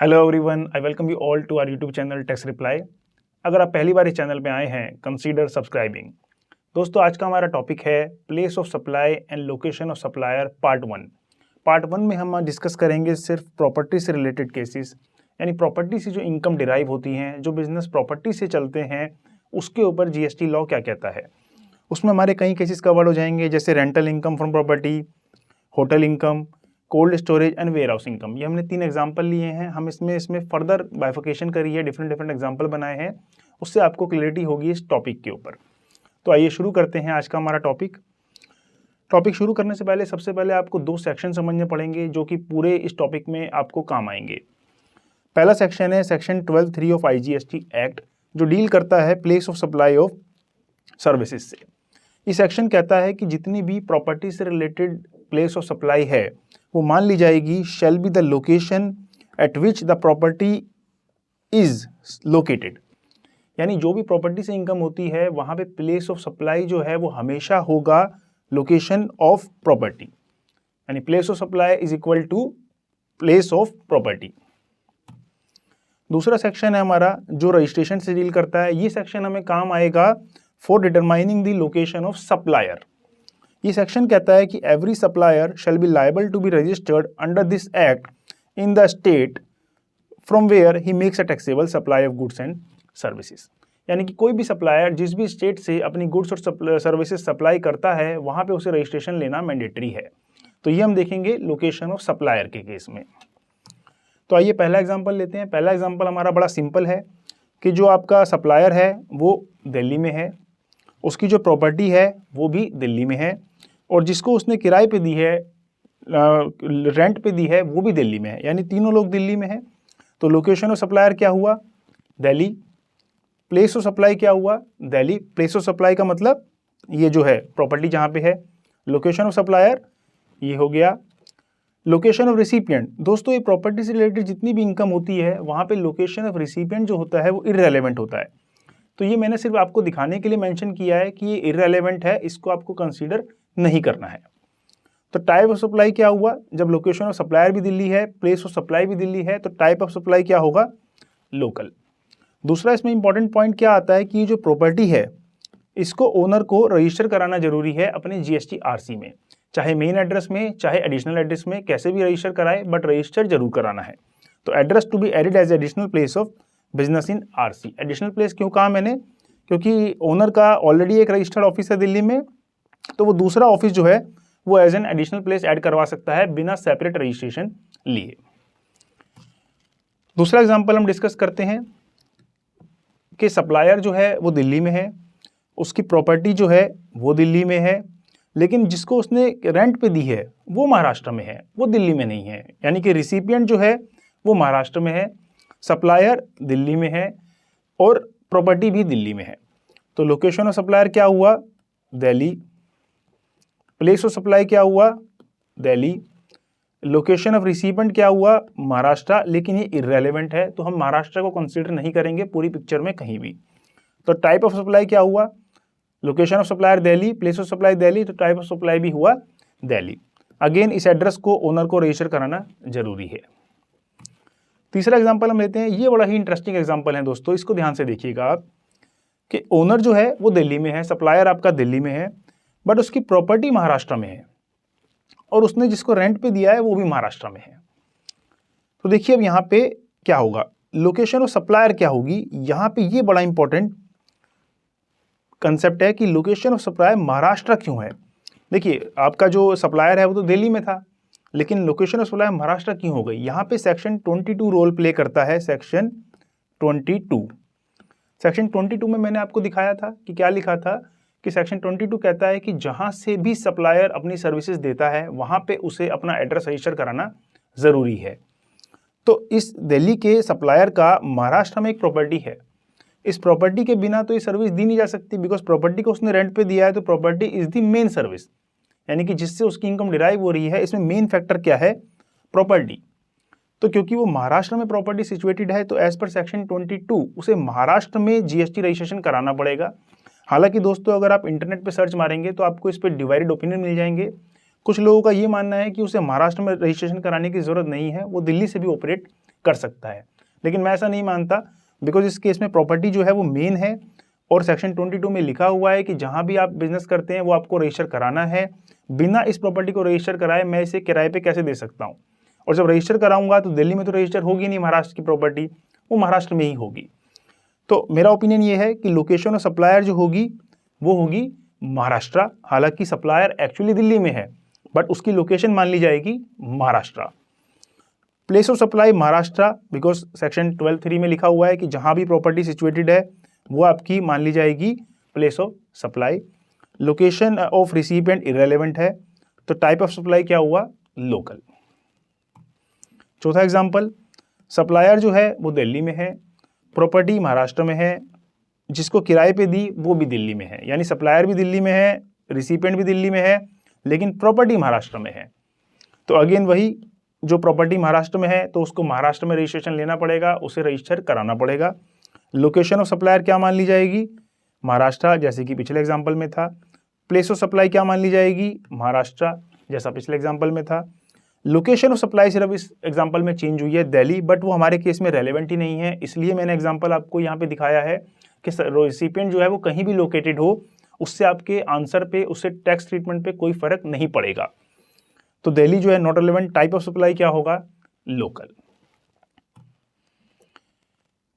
Hello everyone, I welcome you all to our YouTube channel tax reply. अगर आप पहली बार इस चैनल पे आए हैं, कंसीडर सब्सक्राइबिंग। दोस्तों, आज का हमारा टॉपिक है place of supply and location of supplier part 1। Part 1 में हम डिस्कस करेंगे सिर्फ प्रॉपर्टी से रिलेटेड केसेस, यानी प्रॉपर्टी से जो इनकम डिराइव होती हैं, जो बिजनेस प्रॉपर्टी से चलते हैं, उसके ऊपर जीएसटी लॉ क्या कहता है। उसमें हमारे कई केसेस कवर हो जाएंगे, जैसे rental income from property, hotel income, cold storage and warehouse income. ये हमने 3 एग्जाम्पल लिए हैं। हम इसमें फर्दर बाइफिकेशन करी है, डिफरेंट एग्जाम्पल बनाए हैं, उससे आपको क्लैरिटी होगी इस टॉपिक के ऊपर। तो आइए शुरू करते हैं आज का हमारा टॉपिक शुरू करने से पहले सबसे पहले आपको 2 सेक्शन समझने पड़ेंगे, जो कि पूरे इस टॉपिक में आपको काम आएंगे। पहला सेक्शन है सेक्शन 12(3) ऑफ IGST एक्ट, जो डील करता है place of supply of services से। ये सेक्शन कहता है कि जितनी भी प्रॉपर्टी से रिलेटेड प्लेस ऑफ सप्लाई है, वो मान ली जाएगी shall be the location eight which the property is located. यानी जो भी प्रॉपर्टी से इनकम होती है, वहां पे प्लेस ऑफ सप्लाई जो है वो हमेशा होगा लोकेशन ऑफ प्रॉपर्टी, यानी place of supply is equal to place of property. दूसरा सेक्शन है हमारा जो रजिस्ट्रेशन से डील करता है। ये सेक्शन हमें काम आएगा for determining the location of supplier. ये सेक्शन कहता है कि every supplier shall be liable to be registered under this act in the state from where he makes a taxable supply of goods and services. यानी कि कोई भी supplier जिस भी स्टेट से अपनी गुड्स और सर्विसेज सप्लाई करता है, वहां पे उसे रजिस्ट्रेशन लेना मैंडेटरी है। तो ये हम देखेंगे लोकेशन ऑफ सप्लायर के केस में। तो आइए पहला एग्जाम्पल लेते हैं। पहला एग्जाम्पल हमारा बड़ा सिंपल है कि जो आपका सप्लायर है वो दिल्ली में है, उसकी जो प्रॉपर्टी है वो भी दिल्ली में है, और जिसको उसने किराए पे दी है, रेंट पे दी है, वो भी दिल्ली में है, यानी तीनों लोग दिल्ली में हैं। तो लोकेशन ऑफ सप्लायर क्या हुआ? दिल्ली। प्लेस ऑफ सप्लाई क्या हुआ? दिल्ली। प्लेस ऑफ सप्लाई का मतलब ये जो है प्रॉपर्टी जहाँ पे है। लोकेशन ऑफ सप्लायर ये हो गया। लोकेशन ऑफ रिसिपिएंट, दोस्तों ये प्रॉपर्टी से रिलेटेड जितनी भी इनकम होती है, वहाँ पे लोकेशन ऑफ रिसिपिएंट जो होता है वो इररेलेवेंट होता है। तो ये मैंने सिर्फ आपको दिखाने के लिए मेंशन किया है कि ये इररेलेवेंट है, इसको आपको कंसीडर नहीं करना है। तो टाइप ऑफ सप्लाई क्या हुआ? जब लोकेशन ऑफ सप्लायर भी दिल्ली है, प्लेस ऑफ सप्लाई भी दिल्ली है, तो टाइप ऑफ सप्लाई क्या होगा? लोकल। दूसरा इसमें इंपॉर्टेंट पॉइंट क्या आता है कि ये जो प्रॉपर्टी है, इसको ओनर को रजिस्टर कराना जरूरी है अपने GST RC में, चाहे मेन एड्रेस में चाहे एडिशनल एड्रेस में, कैसे भी रजिस्टर कराए, बट रजिस्टर जरूर कराना है। तो address to be added as additional place of business in RC। Additional place क्यों कहा मैंने? क्योंकि ओनर का ऑलरेडी एक रजिस्टर्ड ऑफिस है दिल्ली में, तो वो दूसरा ऑफिस जो है वो as an additional place add करवा सकता है बिना सेपरेट रजिस्ट्रेशन लिए। दूसरा एग्जांपल हम डिस्कस करते हैं कि सप्लायर जो है वो दिल्ली में है, उसकी प्रॉपर्टी जो है वो दिल्ली में है, लेकिन जिसको उसने रेंट पे दी है वो महाराष्ट्र में है, वो दिल्ली में नहीं है। यानी कि रिसिपिएंट जो है वो महाराष्ट्र में है, सप्लायर दिल्ली में है, और प्रॉपर्टी भी दिल्ली में है। तो लोकेशन ऑफ सप्लायर क्या हुआ? दिल्ली। प्लेस ऑफ सप्लाई क्या हुआ? दिल्ली। लोकेशन ऑफ रिसिपिएंट क्या हुआ? महाराष्ट्र, लेकिन ये इररेलेवेंट है, तो हम महाराष्ट्र को कंसीडर नहीं करेंगे पूरी पिक्चर में कहीं भी। तो टाइप ऑफ सप्लाई क्या हुआ? Location of supplier Delhi, place of supply Delhi, तो टाइप ऑफ सप्लाई भी हुआ दिल्ली। अगेन इस एड्रेस को ओनर को रजिस्टर कराना जरूरी है। तीसरा एग्जाम्पल हम लेते हैं। ये बड़ा ही इंटरेस्टिंग एग्जाम्पल है दोस्तों, इसको ध्यान से देखिएगा आप कि ओनर जो है वो दिल्ली में है, सप्लायर आपका दिल्ली में है, बट उसकी प्रॉपर्टी महाराष्ट्र में है, और उसने जिसको रेंट पे दिया है वो भी महाराष्ट्र में है। तो देखिए अब यहाँ पे क्या होगा, लोकेशन ऑफ सप्लायर क्या होगी? यहाँ पे ये बड़ा इंपॉर्टेंट कंसेप्ट है कि लोकेशन ऑफ सप्लायर महाराष्ट्र क्यों है। देखिए आपका जो सप्लायर है वो तो दिल्ली में था, लेकिन लोकेशन ऑफ सप्लायर महाराष्ट्र क्यों हो गई? यहाँ पे सेक्शन 22 रोल प्ले करता है। सेक्शन 22 में मैंने आपको दिखाया था कि क्या लिखा था कि सेक्शन 22 कहता है कि जहां से भी सप्लायर अपनी सर्विसेज देता है, वहां पे उसे अपना एड्रेस रजिस्टर कराना जरूरी है। तो इस दिल्ली के सप्लायर का महाराष्ट्र में एक प्रॉपर्टी है, इस प्रॉपर्टी के बिना तो ये सर्विस दी नहीं जा सकती, बिकॉज प्रॉपर्टी को उसने रेंट पे दिया है, तो property is the main service, यानी कि जिससे उसकी इनकम डिराइव हो रही है। इसमें मेन फैक्टर क्या है? प्रॉपर्टी। तो क्योंकि वो महाराष्ट्र में प्रॉपर्टी सिचुएटेड है, तो एज पर सेक्शन 22 उसे महाराष्ट्र में GST रजिस्ट्रेशन कराना पड़ेगा। हालांकि दोस्तों अगर आप इंटरनेट पे सर्च मारेंगे तो आपको इस पर डिवाइडेड ओपिनियन मिल जाएंगे। कुछ लोगों का ये मानना है कि उसे महाराष्ट्र में रजिस्ट्रेशन कराने की जरूरत नहीं है, वो दिल्ली से भी ऑपरेट कर सकता है। लेकिन मैं ऐसा नहीं मानता, बिकॉज इस केस में प्रॉपर्टी जो है वो मेन है और सेक्शन 22 में लिखा हुआ है कि जहां भी आप बिजनेस करते हैं वो आपको रजिस्टर कराना है। बिना इस प्रॉपर्टी को रजिस्टर कराए मैं इसे किराए पे कैसे दे सकता हूँ? और जब रजिस्टर कराऊंगा तो दिल्ली में तो रजिस्टर होगी नहीं, महाराष्ट्र की प्रॉपर्टी वो महाराष्ट्र में ही होगी। तो मेरा ओपिनियन ये है कि लोकेशन और सप्लायर जो होगी वो होगी महाराष्ट्र। हालांकि सप्लायर एक्चुअली दिल्ली में है बट उसकी लोकेशन मान ली जाएगी Maharashtra. Place of supply Maharashtra, because section 12(3) में लिखा हुआ है कि जहां भी प्रॉपर्टी सिचुएटेड है वो आपकी मान ली जाएगी place of supply. Location of recipient irrelevant है, तो टाइप ऑफ सप्लाई क्या हुआ? लोकल। चौथा एग्जांपल, सप्लायर जो है वो दिल्ली में है, प्रॉपर्टी महाराष्ट्र में है, जिसको किराए पे दी वो भी दिल्ली में है, यानी सप्लायर भी दिल्ली में है, रिसिपिएंट भी दिल्ली में है, लेकिन प्रॉपर्टी महाराष्ट्र में है। तो अगेन वही, जो प्रॉपर्टी महाराष्ट्र में है तो उसको महाराष्ट्र में रजिस्ट्रेशन लेना पड़ेगा, उसे रजिस्टर कराना पड़ेगा। लोकेशन ऑफ सप्लायर क्या मान ली जाएगी? महाराष्ट्र, जैसे कि पिछले एग्जाम्पल में था। प्लेस ऑफ सप्लाई क्या मान ली जाएगी? महाराष्ट्र, जैसा पिछले एग्जाम्पल में था। लोकेशन ऑफ सप्लाई सिर्फ इस एग्जाम्पल में चेंज हुई है दिल्ली, बट वो हमारे केस में रेलेवेंट ही नहीं है, इसलिए मैंने एग्जाम्पल आपको यहाँ पे दिखाया है कि रेसिपिएंट जो है वो कहीं भी लोकेटेड हो, उससे आपके आंसर पे, उससे टैक्स ट्रीटमेंट पे कोई फर्क नहीं पड़ेगा। तो दिल्ली जो है not relevant. Type of supply क्या होगा? लोकल।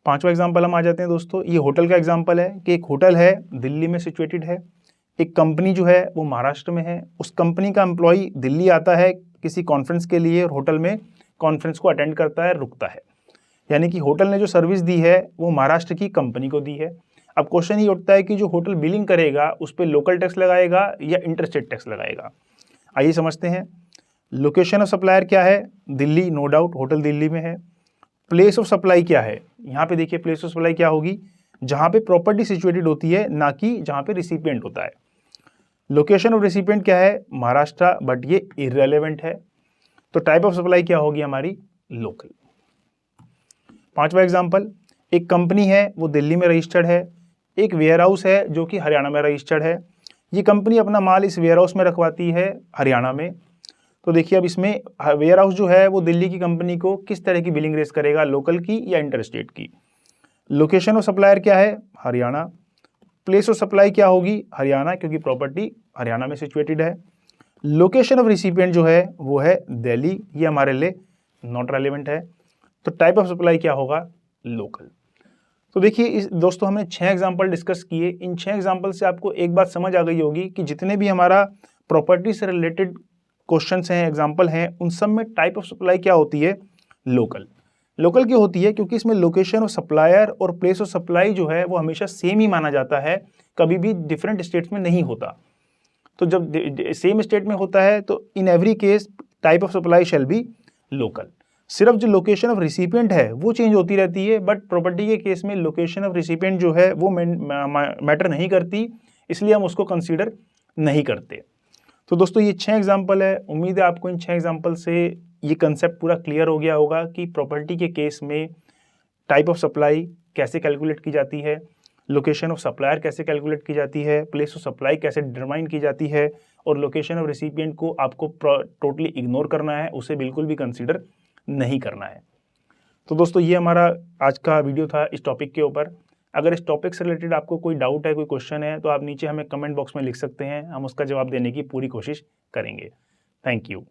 पांचवा एग्जाम्पल हम आ जाते हैं दोस्तों, ये होटल का एग्जाम्पल है कि एक होटल है दिल्ली में सिचुएटेड है, एक कंपनी जो है वो महाराष्ट्र में है, उस कंपनी का एम्प्लॉय दिल्ली आता है किसी कॉन्फ्रेंस के लिए और होटल में कॉन्फ्रेंस को अटेंड करता है, रुकता है, यानी कि होटल ने जो सर्विस दी है वो महाराष्ट्र की कंपनी को दी है। अब क्वेश्चन ये उठता है कि जो होटल बिलिंग करेगा उस पर लोकल टैक्स लगाएगा या इंटरस्टेट टैक्स लगाएगा। आइए समझते हैं। लोकेशन ऑफ सप्लायर क्या है? Delhi, no doubt, hotel Delhi में है। प्लेस ऑफ सप्लाई क्या है? यहाँ पे देखिए प्लेस ऑफ सप्लाई क्या होगी? जहाँ पे प्रॉपर्टी सिचुएटेड होती है, ना कि जहाँ पे रिसिपिएंट होता है। लोकेशन ऑफ रिसिपिएंट क्या है? महाराष्ट्र, बट ये इररेलेवेंट है। तो टाइप ऑफ सप्लाई क्या होगी हमारी? लोकल। पांचवा एग्जांपल, एक कंपनी है वो दिल्ली में रजिस्टर्ड है, एक वेयर हाउस है जो कि हरियाणा में रजिस्टर्ड है। ये कंपनी अपना माल इस वेयर हाउस में रखवाती है हरियाणा में। तो देखिए अब इसमें वेयर हाउस जो है वो दिल्ली की कंपनी को किस तरह की बिलिंग रेस करेगा, लोकल की या इंटरस्टेट की। लोकेशन ऑफ सप्लायर क्या है? हरियाणा। प्लेस ऑफ सप्लाई क्या होगी? हरियाणा, क्योंकि प्रॉपर्टी हरियाणा में सिचुएटेड है। लोकेशन ऑफ रिसिपिएंट जो है वो है दिल्ली, ये हमारे लिए नॉट रेलेवेंट है। तो टाइप ऑफ सप्लाई क्या होगा? लोकल। तो देखिए इस दोस्तों हमने 6 एग्जाम्पल डिस्कस किए। इन 6 एग्जाम्पल से आपको एक बात समझ आ गई होगी कि जितने भी हमारा प्रॉपर्टी से रिलेटेड क्वेश्चंस हैं, एग्जाम्पल हैं, उन सब में टाइप ऑफ सप्लाई क्या होती है? लोकल। लोकल क्यों होती है? क्योंकि इसमें लोकेशन ऑफ सप्लायर और प्लेस ऑफ सप्लाई जो है वो हमेशा सेम ही माना जाता है, कभी भी डिफरेंट स्टेट्स में नहीं होता। तो जब सेम स्टेट में होता है तो in every case type of supply shall be local. सिर्फ जो लोकेशन ऑफ रिसिपिएंट है वो चेंज होती रहती है, बट प्रॉपर्टी के केस में लोकेशन ऑफ रिसिपिएंट जो है वो मैटर नहीं करती, इसलिए हम उसको कंसीडर नहीं करते। तो दोस्तों ये 6 एग्जाम्पल है। उम्मीद है आपको इन 6 एग्जाम्पल से ये कंसेप्ट पूरा क्लियर हो गया होगा कि प्रॉपर्टी के केस में टाइप ऑफ सप्लाई कैसे कैलकुलेट की जाती है, लोकेशन ऑफ सप्लायर कैसे कैलकुलेट की जाती है, प्लेस ऑफ सप्लाई कैसे डिटरमाइन की जाती है, और लोकेशन ऑफ रिसिपिएंट को आपको टोटली इग्नोर करना है, उसे बिल्कुल भी कंसीडर नहीं करना है। तो दोस्तों ये हमारा आज का वीडियो था इस टॉपिक के ऊपर। अगर इस टॉपिक से रिलेटेड आपको कोई डाउट है, कोई क्वेश्चन है, तो आप नीचे हमें कमेंट बॉक्स में लिख सकते हैं, हम उसका जवाब देने की पूरी कोशिश करेंगे। Thank you.